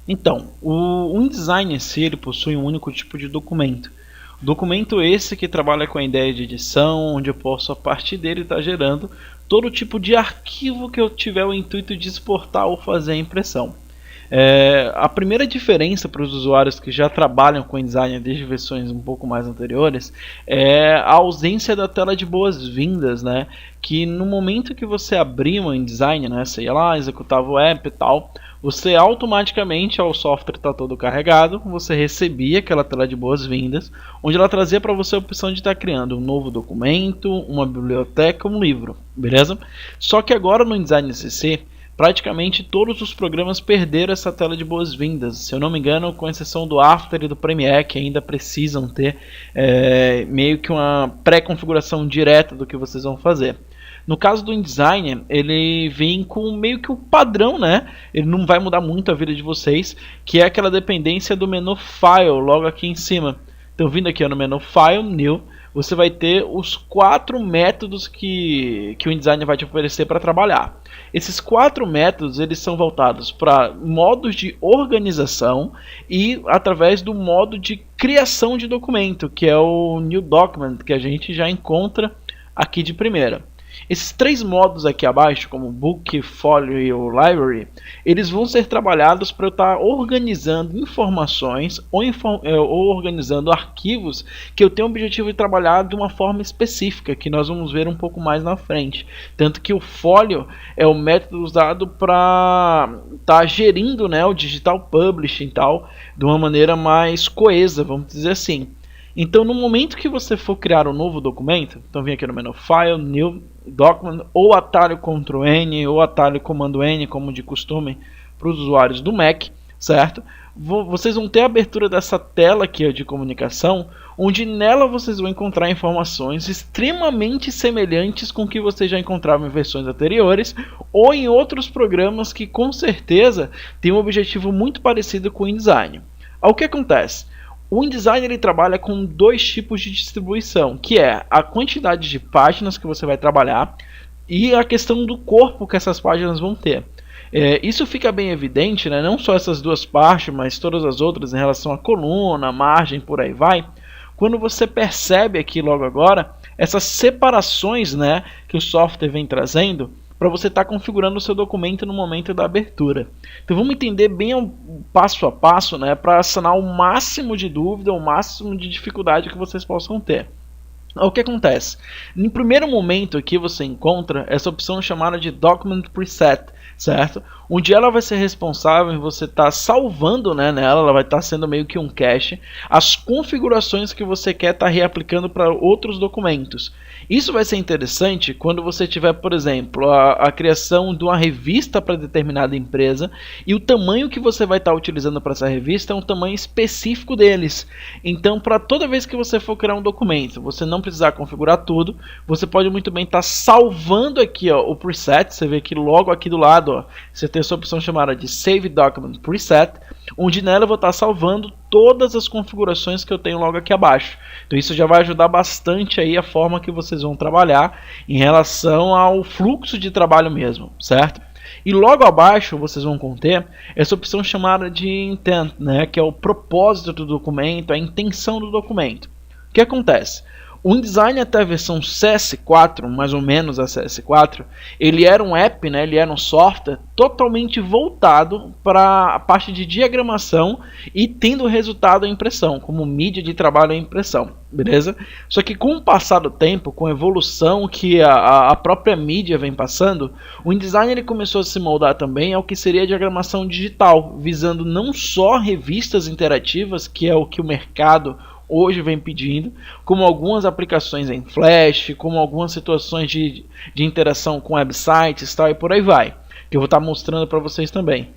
Então, o InDesign em si ele possui um único tipo de documento. Documento esse que trabalha com a ideia de edição, onde eu posso a partir dele estar gerando todo tipo de arquivo que eu tiver o intuito de exportar ou fazer a impressão. A primeira diferença para os usuários que já trabalham com InDesign desde versões um pouco mais anteriores é a ausência da tela de boas-vindas, né? Que no momento que você abria um InDesign, né, sei lá, executava o app e tal, você automaticamente, ao software estar todo carregado, você recebia aquela tela de boas-vindas, onde ela trazia para você a opção de estar criando um novo documento, uma biblioteca, um livro, beleza? Só que agora no InDesign CC, praticamente todos os programas perderam essa tela de boas-vindas. Se eu não me engano, com exceção do After e do Premiere, que ainda precisam ter meio que uma pré-configuração direta do que vocês vão fazer. No caso do InDesign, ele vem com meio que o padrão, né? Ele não vai mudar muito a vida de vocês, que é aquela dependência do menu File, logo aqui em cima. Então, vindo aqui no menu File, New, você vai ter os 4 métodos que o InDesign vai te oferecer para trabalhar. Esses 4 métodos eles são voltados para modos de organização e através do modo de criação de documento, que é o New Document, que a gente já encontra aqui de primeira. Esses 3 modos aqui abaixo, como Book, Folio e o Library, eles vão ser trabalhados para eu estar organizando informações ou organizando arquivos que eu tenho o objetivo de trabalhar de uma forma específica, que nós vamos ver um pouco mais na frente. Tanto que o Folio é o método usado para estar gerindo, né, o Digital Publishing e tal, de uma maneira mais coesa, vamos dizer assim. Então, no momento que você for criar um novo documento, então vem aqui no menu File, New Document, ou atalho Ctrl N, ou atalho Comando N, como de costume para os usuários do Mac, certo? Vocês vão ter a abertura dessa tela aqui de comunicação, onde nela vocês vão encontrar informações extremamente semelhantes com o que vocês já encontravam em versões anteriores, ou em outros programas que com certeza têm um objetivo muito parecido com o InDesign. O que acontece? O InDesign ele trabalha com 2 tipos de distribuição, que é a quantidade de páginas que você vai trabalhar e a questão do corpo que essas páginas vão ter. Isso fica bem evidente, né? Não só essas 2 partes, mas todas as outras em relação à coluna, margem, por aí vai. Quando você percebe aqui logo agora essas separações, né, que o software vem trazendo para você estar configurando o seu documento no momento da abertura. Então vamos entender bem o passo a passo, né, para sanar o máximo de dúvida, o máximo de dificuldade que vocês possam ter. O que acontece? No primeiro momento aqui você encontra essa opção chamada de Document Preset, certo? Onde ela vai ser responsável em você estar salvando, né, nela, ela vai estar sendo meio que um cache, as configurações que você quer estar reaplicando para outros documentos. Isso vai ser interessante quando você tiver, por exemplo, a criação de uma revista para determinada empresa e o tamanho que você vai estar utilizando para essa revista é um tamanho específico deles. Então, para toda vez que você for criar um documento, você não precisar configurar tudo, você pode muito bem estar salvando aqui, ó, o preset. Você vê que logo aqui do lado, ó, você tem essa opção chamada de Save Document Preset, onde nela eu vou estar salvando todas as configurações que eu tenho logo aqui abaixo. Então isso já vai ajudar bastante aí a forma que vocês vão trabalhar em relação ao fluxo de trabalho mesmo, certo? E logo abaixo vocês vão conter essa opção chamada de Intent, né, que é o propósito do documento, a intenção do documento. O que acontece? O InDesign até a versão CS4, mais ou menos a CS4, ele era um app, né, ele era um software totalmente voltado para a parte de diagramação e tendo resultado a impressão, como mídia de trabalho e impressão, beleza? Só que com o passar do tempo, com a evolução que a própria mídia vem passando, o InDesign ele começou a se moldar também ao que seria a diagramação digital, visando não só revistas interativas, que é o que o mercado hoje vem pedindo, como algumas aplicações em Flash, como algumas situações de interação com websites, tal, e por aí vai, que eu vou estar mostrando para vocês também.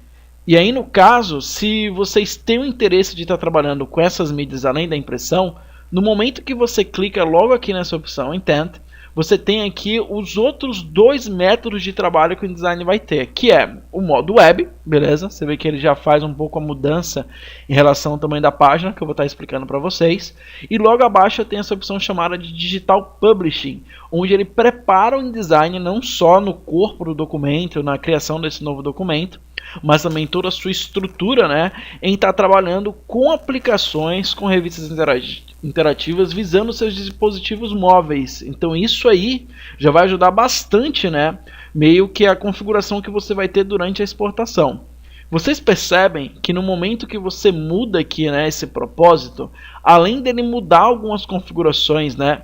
E aí no caso, se vocês têm o interesse de estar trabalhando com essas mídias além da impressão, no momento que você clica logo aqui nessa opção Intent, você tem aqui os outros 2 métodos de trabalho que o InDesign vai ter, que é o modo web, beleza? Você vê que ele já faz um pouco a mudança em relação ao tamanho da página, que eu vou estar explicando para vocês. E logo abaixo tem essa opção chamada de Digital Publishing, onde ele prepara o InDesign não só no corpo do documento, na criação desse novo documento, mas também toda a sua estrutura, né, em estar trabalhando com aplicações, com revistas interativas visando seus dispositivos móveis. Então isso aí já vai ajudar bastante, né, meio que a configuração que você vai ter durante a exportação. Vocês percebem que no momento que você muda aqui, né, esse propósito, além dele mudar algumas configurações, né,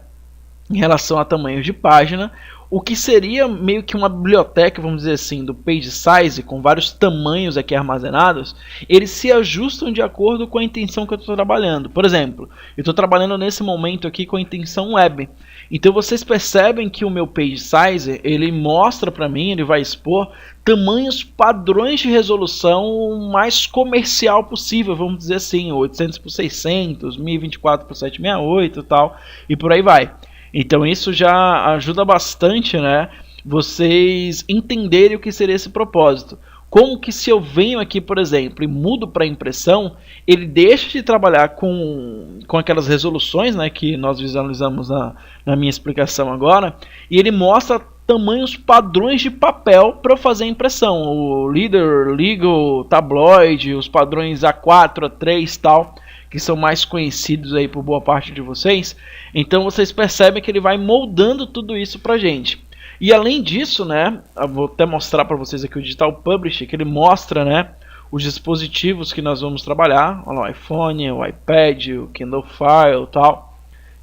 em relação a tamanhos de página, o que seria meio que uma biblioteca, vamos dizer assim, do page size, com vários tamanhos aqui armazenados, eles se ajustam de acordo com a intenção que eu estou trabalhando. Por exemplo, eu estou trabalhando nesse momento aqui com a intenção web. Então vocês percebem que o meu page size, ele mostra para mim, ele vai expor tamanhos padrões de resolução mais comercial possível, vamos dizer assim, 800 por 600, 1024 por 768 e tal, e por aí vai. Então isso já ajuda bastante, né, vocês entenderem o que seria esse propósito. Como que se eu venho aqui, por exemplo, e mudo para impressão, ele deixa de trabalhar com aquelas resoluções, né, que nós visualizamos na minha explicação agora, e ele mostra tamanhos padrões de papel para eu fazer a impressão. O Leader, Legal, Tabloid, os padrões A4, A3 e tal, que são mais conhecidos aí por boa parte de vocês. Então vocês percebem que ele vai moldando tudo isso pra gente. E além disso, né, eu vou até mostrar para vocês aqui o Digital Publisher, que ele mostra, né, os dispositivos que nós vamos trabalhar. Olha lá, o iPhone, o iPad, o Kindle File, tal,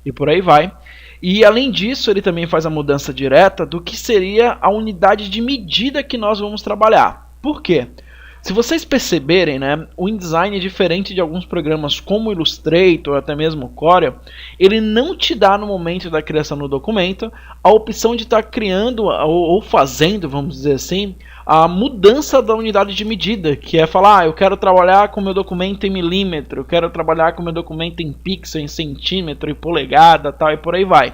e por aí vai. E além disso, ele também faz a mudança direta do que seria a unidade de medida que nós vamos trabalhar. Por quê? Se vocês perceberem, né, o InDesign é diferente de alguns programas como o Illustrator ou até mesmo o Corel, ele não te dá no momento da criação do documento a opção de estar criando ou fazendo, vamos dizer assim, a mudança da unidade de medida, que é falar, eu quero trabalhar com o meu documento em milímetro, eu quero trabalhar com o meu documento em pixel, em centímetro, em polegada, tal, e por aí vai.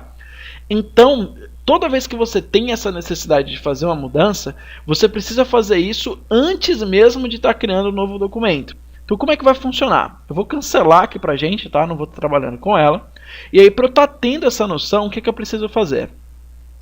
Então, toda vez que você tem essa necessidade de fazer uma mudança, você precisa fazer isso antes mesmo de estar criando um novo documento. Então como é que vai funcionar? Eu vou cancelar aqui pra gente, tá? Não vou estar trabalhando com ela. E aí, para eu estar tendo essa noção, o que eu preciso fazer?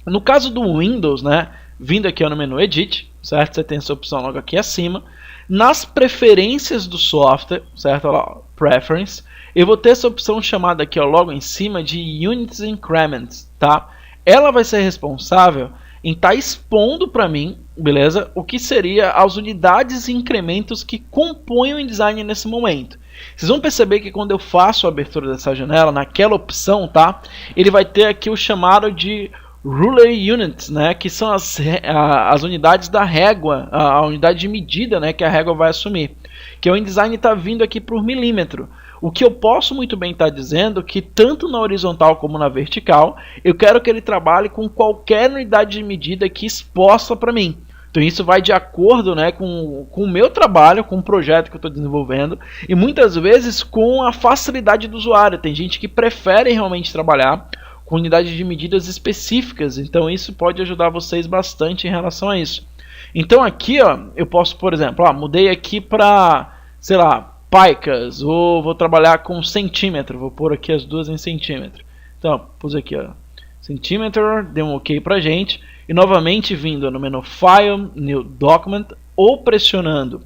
No caso do Windows, né, vindo aqui no menu Edit, certo? Você tem essa opção logo aqui acima. Nas preferências do software, certo? Olha lá, Preference, eu vou ter essa opção chamada aqui, ó, logo em cima, de Units Increments, tá? Ela vai ser responsável em estar expondo para mim, beleza, o que seria as unidades e incrementos que compõem o InDesign nesse momento. Vocês vão perceber que quando eu faço a abertura dessa janela, naquela opção, tá, ele vai ter aqui o chamado de Ruler Units, né, que são as unidades da régua, a unidade de medida, né, que a régua vai assumir. Que o InDesign está vindo aqui por milímetro. O que eu posso muito bem estar dizendo que tanto na horizontal como na vertical, eu quero que ele trabalhe com qualquer unidade de medida aqui exposta para mim. Então isso vai de acordo, né, com o meu trabalho, com o projeto que eu estou desenvolvendo e muitas vezes com a facilidade do usuário. Tem gente que prefere realmente trabalhar com unidades de medidas específicas, então isso pode ajudar vocês bastante em relação a isso. Então aqui, ó, eu posso, por exemplo, mudei aqui para, sei lá, picas, ou vou trabalhar com centímetro, vou pôr aqui as duas em centímetro. Então, pus aqui, ó, centímetro, deu um OK pra gente, e novamente vindo no menu File, New Document, ou pressionando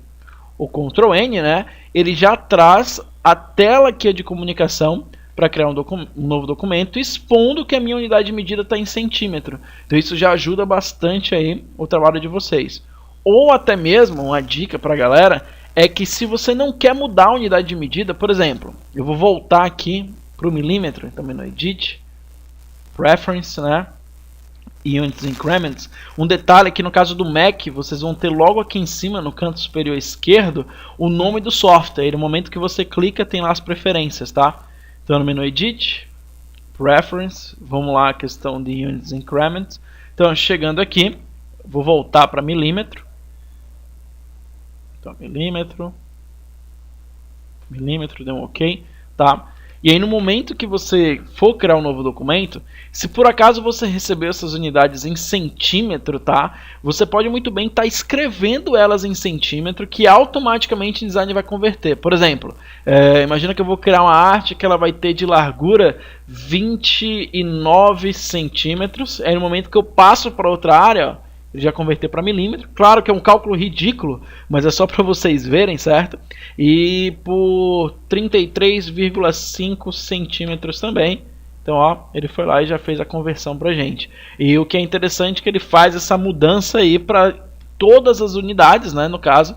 o Ctrl N, né, ele já traz a tela aqui de comunicação para criar um novo documento, expondo que a minha unidade de medida está em centímetro. Então isso já ajuda bastante aí o trabalho de vocês. Ou até mesmo, uma dica para a galera, é que se você não quer mudar a unidade de medida, por exemplo, eu vou voltar aqui para o milímetro, também no Edit, Preference, né, e Units Increments. Um detalhe é que no caso do Mac, vocês vão ter logo aqui em cima, no canto superior esquerdo, o nome do software. E no momento que você clica, tem lá as preferências, tá? Então no menu Edit, Preference, vamos lá a questão de Units Increments. Então chegando aqui, vou voltar para milímetro. Então milímetro, deu um OK, tá? E aí no momento que você for criar um novo documento, se por acaso você recebeu essas unidades em centímetro, tá? Você pode muito bem estar escrevendo elas em centímetro, que automaticamente o design vai converter. Por exemplo, imagina que eu vou criar uma arte que ela vai ter de largura 29 centímetros. Aí no momento que eu passo para outra área, ó, ele já converteu para milímetro. Claro que é um cálculo ridículo, mas é só para vocês verem, certo? E por 33,5 centímetros também. Então, ó, ele foi lá e já fez a conversão pra gente. E o que é interessante é que ele faz essa mudança aí para todas as unidades, né? No caso,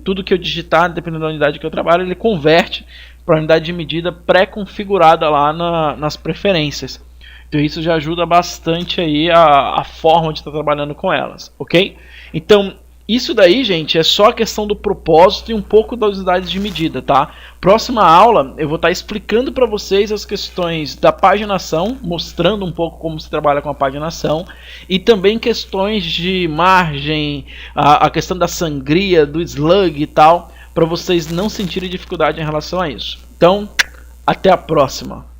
tudo que eu digitar, dependendo da unidade que eu trabalho, ele converte para a unidade de medida pré-configurada lá nas preferências. Então isso já ajuda bastante aí a forma de estar trabalhando com elas, ok? Então isso daí, gente, é só a questão do propósito e um pouco das unidades de medida, tá? Próxima aula eu vou estar explicando para vocês as questões da paginação, mostrando um pouco como se trabalha com a paginação, e também questões de margem, a questão da sangria, do slug e tal, para vocês não sentirem dificuldade em relação a isso. Então, até a próxima!